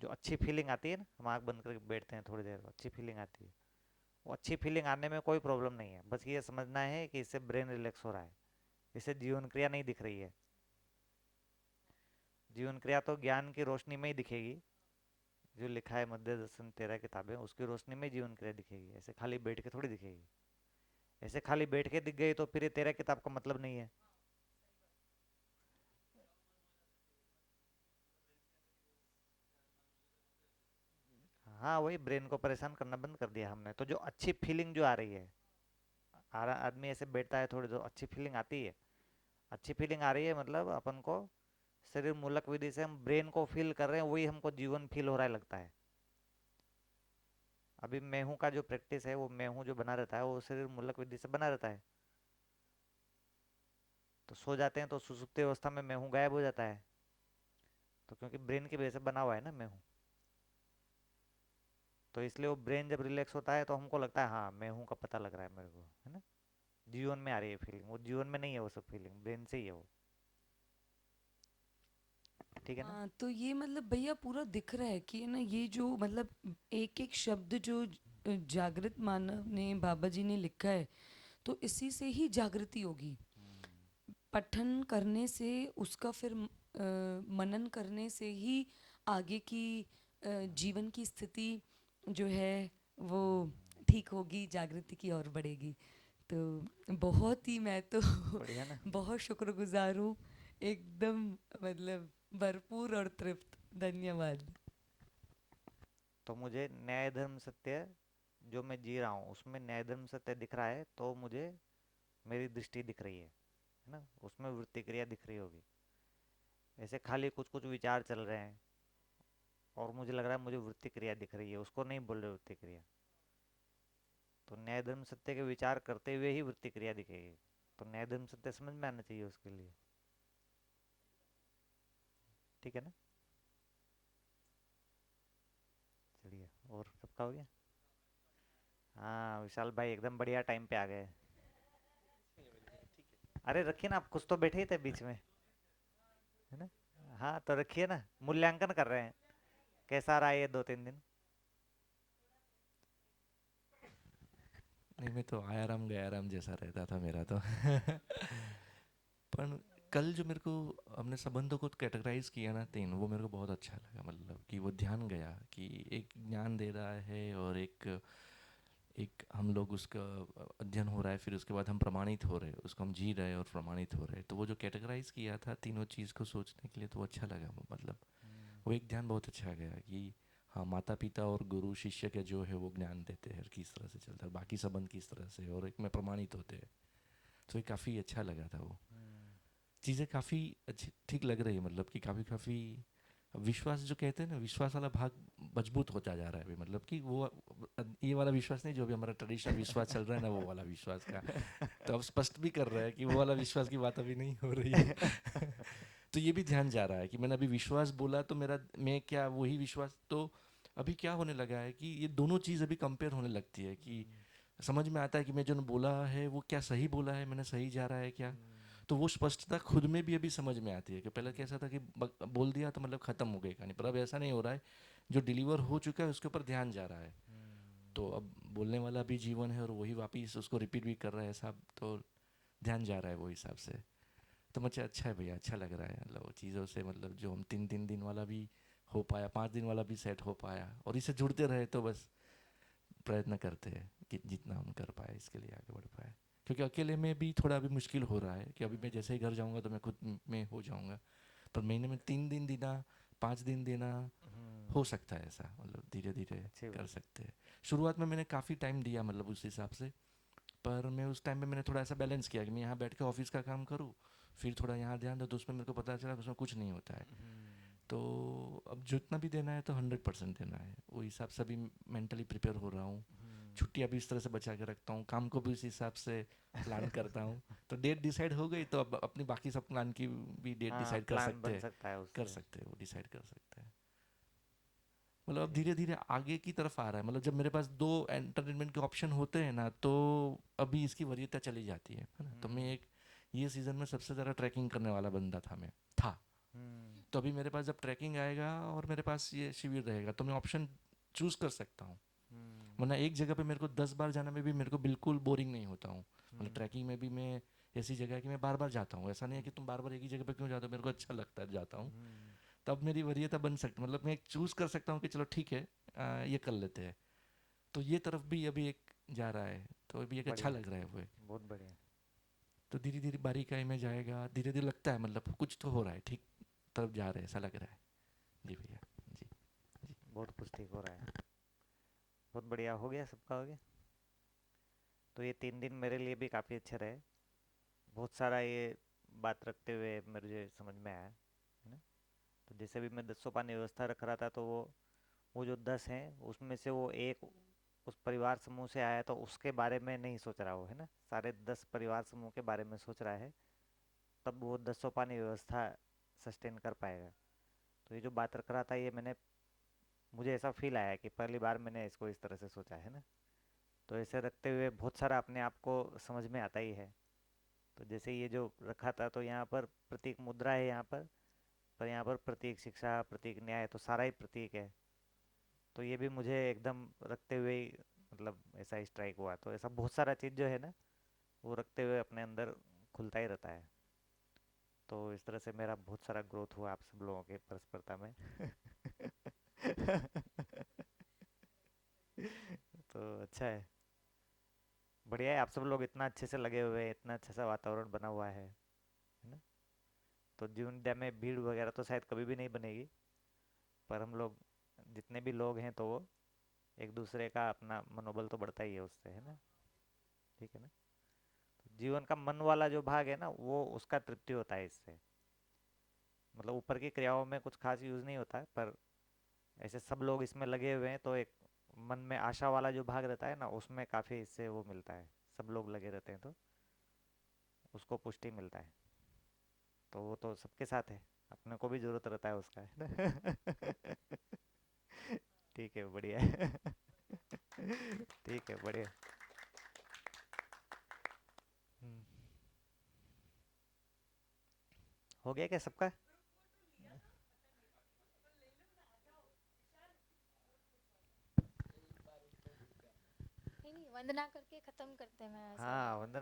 जो अच्छी फीलिंग आती है ना, हम आँख बंद करके बैठते हैं थोड़ी देर, अच्छी फीलिंग आती है। वो अच्छी फीलिंग आने में कोई प्रॉब्लम नहीं है, बस ये समझना है कि इससे ब्रेन रिलैक्स हो रहा है, इससे जीवन क्रिया नहीं दिख रही है। जीवन क्रिया तो ज्ञान की रोशनी में ही दिखेगी, जो लिखा है मध्य दर्शन 13 किताबें, उसकी रोशनी में जीवन क्रिया दिखेगी, ऐसे खाली बैठ के थोड़ी दिखेगी। ऐसे खाली बैठ के दिख गई तो फिर ये 13 किताब का मतलब नहीं है। हाँ, वही ब्रेन को परेशान करना बंद कर दिया हमने, तो जो अच्छी फीलिंग जो आ रही है, आदमी ऐसे बैठता है थोड़ी, जो अच्छी फीलिंग आती है, अच्छी फीलिंग आ रही है मतलब अपन को शरीर मूलक विधि से हम ब्रेन को फील कर रहे हैं, वही हमको जीवन फील हो रहा है लगता है। अभी मैं हूँ का जो प्रैक्टिस है, वो मैं हूँ जो बना रहता है, वो शरीर मूलक विधि से बना रहता है। तो सो जाते हैं तो सुसुप्ति अवस्था में मैं हूँ गायब हो जाता है, तो क्योंकि ब्रेन की वजह से बना हुआ है ना मैं हूँ। तो इसलिए वो ब्रेन जब रिलैक्स होता है तो हमको लगता है हाँ मैं हूँ का पता लग रहा है मेरे को, है ना। जीवन में आ रही है फीलिंग, वो जीवन में नहीं है, वो सब फीलिंग ब्रेन से ही है वो। ठीक है ना। हाँ, तो ये मतलब भैया पूरा दिख रहा है कि है ना, ये जो मतलब एक एक शब्द जो जागृत मानव ने, बाबा जी ने लिखा है, तो इसी से ही जागृति होगी। पठन करने से, उसका फिर मनन करने से ही आगे की जीवन की स्थिति जो है वो ठीक होगी, जागृति की ओर बढ़ेगी। तो बहुत ही मैं तो बढ़िया ना। बहुत शुक्रगुजार हूँ, एकदम मतलब भरपूर और तृप्त। धन्यवाद। तो मुझे न्याय धर्म सत्य जो मैं जी रहा हूँ उसमें न्याय धर्म सत्य दिख रहा है, तो मुझे मेरी दृष्टि दिख रही है ना, उसमें वृत्ति क्रिया दिख रही होगी। ऐसे खाली कुछ कुछ विचार चल रहे हैं और मुझे लग रहा है मुझे वृत्ति क्रिया दिख रही है, उसको नहीं बोल रहे वृत्ति क्रिया। तो न्याय धर्म सत्य के विचार करते हुए ही वृत्ति क्रिया दिखेगी। तो न्याय धर्म सत्य समझ में आना चाहिए उसके लिए। ठीक है ना। चलिए, और सबका हो गया। हाँ विशाल भाई एकदम बढ़िया टाइम पे आ गए। अरे रखिए ना, आप कुछ तो बैठे ही थे बीच में, है ना। हाँ तो रखिए ना, मूल्यांकन कर रहे हैं कैसा रहा ये 2-3 दिन। नहीं, मैं तो आया राम गया राम जैसा रहता था मेरा तो। पर कल जो मेरे को हमने संबंधों को कैटेगराइज किया ना तीन, वो मेरे को बहुत अच्छा लगा। मतलब कि वो ध्यान गया कि एक ज्ञान दे रहा है, और एक एक हम लोग उसका अध्ययन हो रहा है, फिर उसके बाद हम प्रमाणित हो रहे हैं, उसको हम जी रहे हैं और प्रमाणित हो रहे हैं। तो वो जो कैटेगराइज किया था तीनों चीज़ को सोचने के लिए, तो वो अच्छा लगा। वो मतलब वो एक ध्यान बहुत अच्छा गया कि हाँ, माता पिता और गुरु शिष्य के जो है वो ज्ञान देते हैं किस तरह से चलता है, बाकी संबंध किस तरह से, और एक में प्रमाणित होते हैं। तो ये काफ़ी अच्छा लगा था वो। चीज़ें काफ़ी अच्छी ठीक लग रही है, मतलब कि काफ़ी काफ़ी विश्वास जो कहते हैं ना, विश्वास वाला भाग मजबूत होता जा रहा है अभी। मतलब कि वो ये वाला विश्वास नहीं जो अभी हमारा ट्रेडिशनल विश्वास चल रहा है ना, वो वाला विश्वास का। तो अब स्पष्ट भी कर रहा है कि वो वाला विश्वास की बात अभी नहीं हो रही है। तो ये भी ध्यान जा रहा है कि मैंने अभी विश्वास बोला तो मेरा, मैं क्या वही विश्वास, तो अभी क्या होने लगा है कि ये दोनों चीज़ अभी कंपेयर होने लगती है कि समझ में आता है कि मैं जो बोला है वो क्या सही बोला है, मैंने सही जा रहा है क्या। तो वो स्पष्टता खुद में भी अभी समझ में आती है कि पहले कैसा था कि बोल दिया तो मतलब ख़त्म हो गई कहानी, पर अब ऐसा नहीं हो रहा है। जो डिलीवर हो चुका है उसके ऊपर ध्यान जा रहा है। तो अब बोलने वाला भी जीवन है और वही वापिस उसको रिपीट भी कर रहा है साहब, तो ध्यान जा रहा है वो हिसाब से। तो मुझे अच्छा है भैया, अच्छा लग रहा है। मतलब वो चीज़ों से, मतलब जो हम 3 3 दिन वाला भी हो पाया, 5 दिन वाला भी सेट हो पाया, और इससे जुड़ते रहे, तो बस प्रयत्न करते हैं कि जितना हम कर पाए इसके लिए आगे बढ़ पाए। क्योंकि अकेले में भी थोड़ा अभी मुश्किल हो रहा है कि अभी मैं जैसे ही घर जाऊंगा तो मैं खुद में हो जाऊंगा। पर महीने में 3 दिन देना, 5 दिन देना, हो सकता है ऐसा, मतलब धीरे धीरे अच्छी कर बात। सकते हैं। शुरुआत में मैंने काफ़ी टाइम दिया, मतलब उस हिसाब से। पर मैं उस टाइम में मैंने थोड़ा ऐसा बैलेंस किया कि मैं यहाँ बैठ के ऑफिस का काम करूँ, फिर थोड़ा यहाँ ध्यान दो, तो उसमें मेरे को पता चला कि उसमें कुछ नहीं होता है। तो अब जितना भी देना है तो 100% देना है, वो हिसाब से अभी मेंटली प्रिपेयर हो रहा हूँ। छुट्टियाँ भी इस तरह से बचा के रखता हूँ, काम को भी इस हिसाब से प्लान करता हूँ। तो डेट डिसाइड हो गई तो अब अपनी बाकी सब प्लान की भी डेट हाँ डिसाइड कर प्लान सकते बन हैं। सकता है कर उससे। सकते हैं, वो डिसाइड कर सकते हैं। मतलब अब ठीक। धीरे धीरे आगे की तरफ आ रहा है। मतलब जब मेरे पास दो एंटरटेनमेंट के ऑप्शन होते हैं ना, तो अभी इसकी वरीयता चली जाती है ना। तो मैं एक, ये सीज़न में सबसे ज़्यादा ट्रैकिंग करने वाला बंदा था, मैं था। तो अभी मेरे पास जब ट्रैकिंग आएगा और मेरे पास ये शिविर रहेगा तो मैं ऑप्शन चूज़ कर सकता हूँ। हम्म। वरना एक जगह पे मेरे को 10 बार जाने में भी मेरे को बिल्कुल बोरिंग नहीं होता हूँ। मतलब हम्म। ट्रैकिंग में भी मैं ऐसी जगह है कि मैं बार बार जाता हूँ, ऐसा नहीं है हम्म। कि तुम बार बार एक ही जगह पे क्यों जाते हो, मेरे को अच्छा लगता है जाता हूँ। हम्म। तब मेरी वरीयता बन सकती, मतलब मैं चूज़ कर सकता हूँ कि चलो ठीक है, ये कर लेते हैं। तो ये तरफ भी अभी एक जा रहा है, तो अभी एक अच्छा बढ़िया। लग रहा है वो एक। बहुत बढ़िया। तो धीरे धीरे बारीकाई में जाएगा, धीरे धीरे लगता है मतलब कुछ तो हो रहा है, ठीक तरफ जा रहे हैं ऐसा लग रहा है। जी भैया। जी। जी। बहुत कुछ ठीक हो रहा है। बहुत बढ़िया, हो गया, सबका हो गया। तो ये 3 दिन मेरे लिए भी काफ़ी अच्छे रहे। बहुत सारा ये बात रखते हुए मुझे समझ में आया, है ना। तो जैसे भी मैं 10 सोपान व्यवस्था रख रहा था, तो वो जो 10 हैं उसमें से वो एक उस परिवार समूह से आया, तो उसके बारे में नहीं सोच रहा वो, है ना। सारे 10 परिवार समूह के बारे में सोच रहा है, तब वो 10 सोपान व्यवस्था सस्टेन कर पाएगा। तो ये जो बात रख रहा था, ये मुझे ऐसा फील आया कि पहली बार मैंने इसको इस तरह से सोचा, है ना। तो ऐसे रखते हुए बहुत सारा अपने आप को समझ में आता ही है। तो जैसे ये जो रखा था, तो यहाँ पर प्रतीक मुद्रा है यहाँ पर यहाँ पर प्रतीक शिक्षा, प्रतीक न्याय, तो सारा ही प्रतीक है। तो ये भी मुझे एकदम रखते हुए ही मतलब ऐसा स्ट्राइक हुआ। तो ऐसा बहुत सारा चीज़ जो है ना, वो रखते हुए अपने अंदर खुलता ही रहता है। तो इस तरह से मेरा बहुत सारा ग्रोथ हुआ आप सब लोगों के परस्परता में। तो अच्छा है, बढ़िया है। आप सब लोग इतना अच्छे से लगे हुए हैं, इतना अच्छा सा वातावरण बना हुआ है ना। तो जीवन इंडिया में भीड़ वगैरह तो शायद कभी भी नहीं बनेगी, पर हम लोग जितने भी लोग हैं, तो वो एक दूसरे का अपना मनोबल तो बढ़ता ही है उससे, है ना। ठीक है ना। तो जीवन का मन वाला जो भाग है ना, वो उसका तृप्ति होता है इससे। मतलब ऊपर की क्रियाओं में कुछ खास यूज नहीं होता है, पर ऐसे सब लोग इसमें लगे हुए हैं, तो एक मन में आशा वाला जो भाग रहता है ना, उसमें काफी इससे वो मिलता है। सब लोग लगे रहते हैं तो उसको पुष्टि मिलता है। तो वो तो सबके साथ है, अपने को भी जरूरत रहता है उसका, है ना। ठीक है, बढ़िया है। ठीक है, बढ़िया। हम्म, हो गया क्या सबका? नहीं नहीं, वंदना करके खत्म करते हैं, मैं ऐसा हाँ, बोल रही वंदना। हूँ।